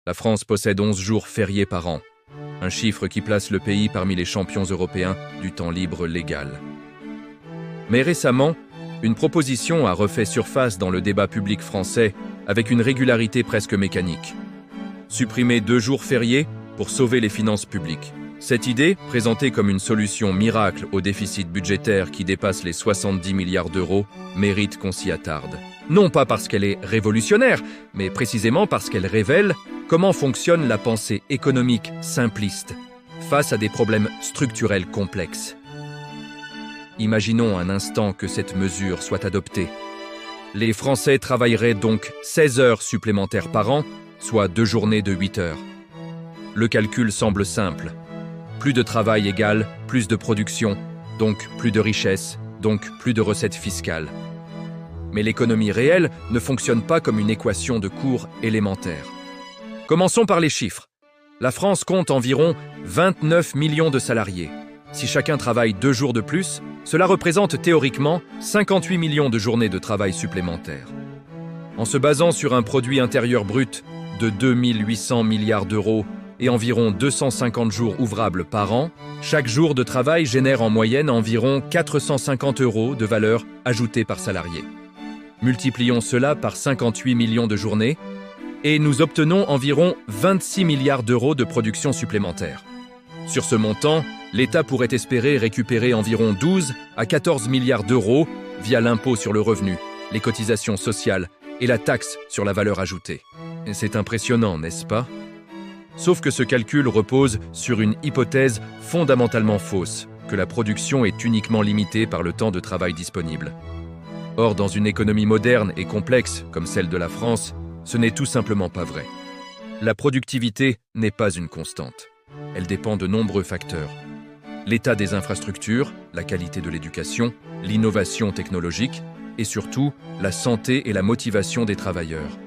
La France possède 11 jours fériés par an, un chiffre qui place le pays parmi les champions européens du temps libre légal. Mais récemment, une proposition a refait surface dans le débat public français avec une régularité presque mécanique. Supprimer 2 jours fériés pour sauver les finances publiques. Cette idée, présentée comme une solution miracle au déficit budgétaire qui dépasse les 70 milliards d'euros, mérite qu'on s'y attarde. Non pas parce qu'elle est révolutionnaire, mais précisément parce qu'elle révèle comment fonctionne la pensée économique simpliste face à des problèmes structurels complexes. Imaginons un instant que cette mesure soit adoptée. Les Français travailleraient donc 16 heures supplémentaires par an, soit 2 journées de 8 heures. Le calcul semble simple. Plus de travail égale plus de production, donc plus de richesse, donc plus de recettes fiscales. Mais l'économie réelle ne fonctionne pas comme une équation de cours élémentaire. Commençons par les chiffres. La France compte environ 29 millions de salariés. Si chacun travaille 2 jours de plus, cela représente théoriquement 58 millions de journées de travail supplémentaires. En se basant sur un produit intérieur brut de 2 800 milliards d'euros et environ 250 jours ouvrables par an, chaque jour de travail génère en moyenne environ 450 € de valeur ajoutée par salarié. Multiplions cela par 58 millions de journées et nous obtenons environ 26 milliards d'euros de production supplémentaire. Sur ce montant, l'État pourrait espérer récupérer environ 12 à 14 milliards d'euros via l'impôt sur le revenu, les cotisations sociales et la taxe sur la valeur ajoutée. C'est impressionnant, n'est-ce pas ? Sauf que ce calcul repose sur une hypothèse fondamentalement fausse, que la production est uniquement limitée par le temps de travail disponible. Or, dans une économie moderne et complexe comme celle de la France, ce n'est tout simplement pas vrai. La productivité n'est pas une constante. Elle dépend de nombreux facteurs. L'état des infrastructures, la qualité de l'éducation, l'innovation technologique et surtout la santé et la motivation des travailleurs.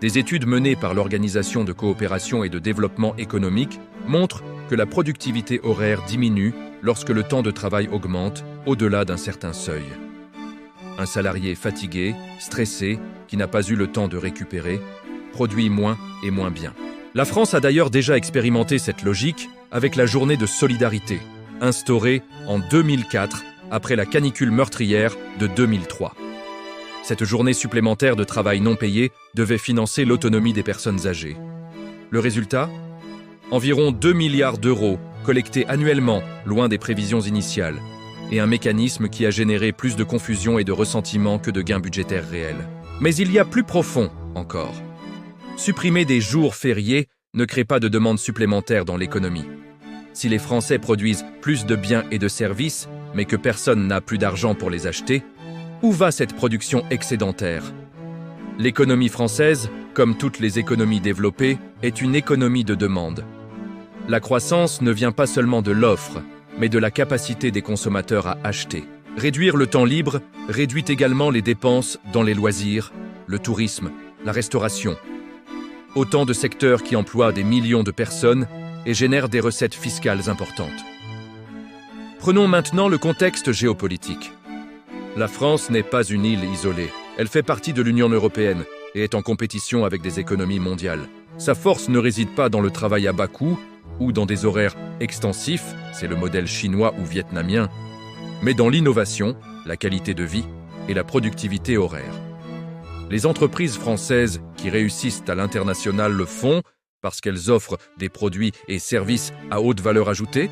Des études menées par l'Organisation de coopération et de développement économique montrent que la productivité horaire diminue lorsque le temps de travail augmente au-delà d'un certain seuil. Un salarié fatigué, stressé, qui n'a pas eu le temps de récupérer, produit moins et moins bien. La France a d'ailleurs déjà expérimenté cette logique avec la journée de solidarité, instaurée en 2004 après la canicule meurtrière de 2003. Cette journée supplémentaire de travail non payé devait financer l'autonomie des personnes âgées. Le résultat ? Environ 2 milliards d'euros collectés annuellement, loin des prévisions initiales, et un mécanisme qui a généré plus de confusion et de ressentiment que de gains budgétaires réels. Mais il y a plus profond encore. Supprimer des jours fériés ne crée pas de demande supplémentaire dans l'économie. Si les Français produisent plus de biens et de services, mais que personne n'a plus d'argent pour les acheter, où va cette production excédentaire ? L'économie française, comme toutes les économies développées, est une économie de demande. La croissance ne vient pas seulement de l'offre, mais de la capacité des consommateurs à acheter. Réduire le temps libre réduit également les dépenses dans les loisirs, le tourisme, la restauration. Autant de secteurs qui emploient des millions de personnes et génèrent des recettes fiscales importantes. Prenons maintenant le contexte géopolitique. La France n'est pas une île isolée. Elle fait partie de l'Union européenne et est en compétition avec des économies mondiales. Sa force ne réside pas dans le travail à bas coût ou dans des horaires extensifs, c'est le modèle chinois ou vietnamien, mais dans l'innovation, la qualité de vie et la productivité horaire. Les entreprises françaises qui réussissent à l'international le font parce qu'elles offrent des produits et services à haute valeur ajoutée,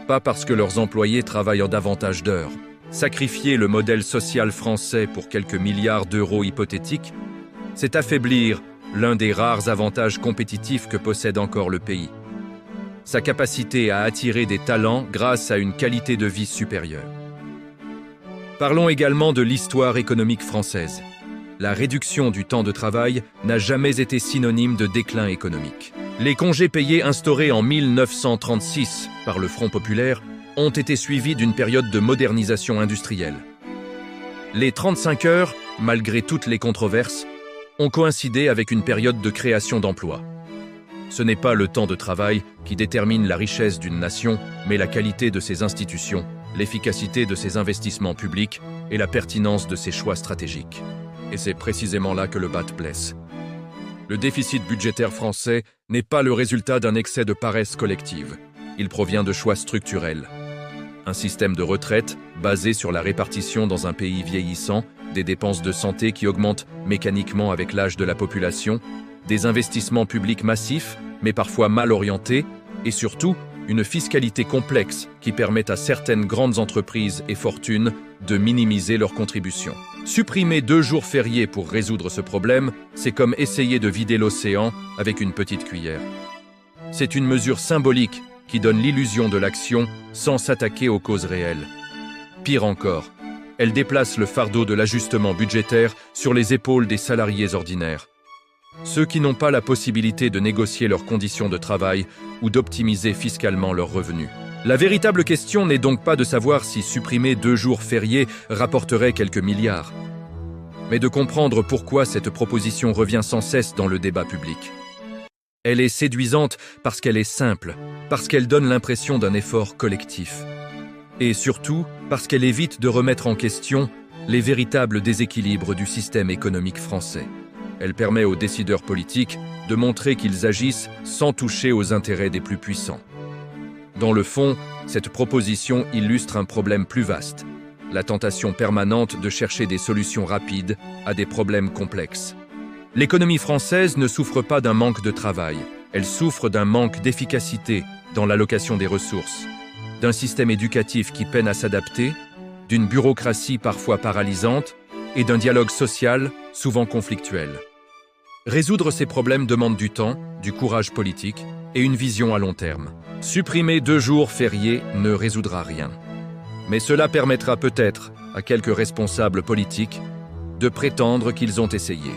pas parce que leurs employés travaillent en davantage d'heures. Sacrifier le modèle social français pour quelques milliards d'euros hypothétiques, c'est affaiblir l'un des rares avantages compétitifs que possède encore le pays. Sa capacité à attirer des talents grâce à une qualité de vie supérieure. Parlons également de l'histoire économique française. La réduction du temps de travail n'a jamais été synonyme de déclin économique. Les congés payés instaurés en 1936 par le Front populaire ont été suivis d'une période de modernisation industrielle. Les 35 heures, malgré toutes les controverses, ont coïncidé avec une période de création d'emplois. Ce n'est pas le temps de travail qui détermine la richesse d'une nation, mais la qualité de ses institutions, l'efficacité de ses investissements publics et la pertinence de ses choix stratégiques. Et c'est précisément là que le bât blesse. Le déficit budgétaire français n'est pas le résultat d'un excès de paresse collective. Il provient de choix structurels. Un système de retraite basé sur la répartition dans un pays vieillissant, des dépenses de santé qui augmentent mécaniquement avec l'âge de la population, des investissements publics massifs, mais parfois mal orientés, et surtout, une fiscalité complexe qui permet à certaines grandes entreprises et fortunes de minimiser leurs contributions. Supprimer 2 jours fériés pour résoudre ce problème, c'est comme essayer de vider l'océan avec une petite cuillère. C'est une mesure symbolique qui donne l'illusion de l'action sans s'attaquer aux causes réelles. Pire encore, elle déplace le fardeau de l'ajustement budgétaire sur les épaules des salariés ordinaires. Ceux qui n'ont pas la possibilité de négocier leurs conditions de travail ou d'optimiser fiscalement leurs revenus. La véritable question n'est donc pas de savoir si supprimer 2 jours fériés rapporterait quelques milliards, mais de comprendre pourquoi cette proposition revient sans cesse dans le débat public. Elle est séduisante parce qu'elle est simple, parce qu'elle donne l'impression d'un effort collectif. Et surtout, parce qu'elle évite de remettre en question les véritables déséquilibres du système économique français. Elle permet aux décideurs politiques de montrer qu'ils agissent sans toucher aux intérêts des plus puissants. Dans le fond, cette proposition illustre un problème plus vaste, la tentation permanente de chercher des solutions rapides à des problèmes complexes. L'économie française ne souffre pas d'un manque de travail, elle souffre d'un manque d'efficacité dans l'allocation des ressources, d'un système éducatif qui peine à s'adapter, d'une bureaucratie parfois paralysante et d'un dialogue social souvent conflictuel. Résoudre ces problèmes demande du temps, du courage politique et une vision à long terme. Supprimer 2 jours fériés ne résoudra rien. Mais cela permettra peut-être à quelques responsables politiques de prétendre qu'ils ont essayé.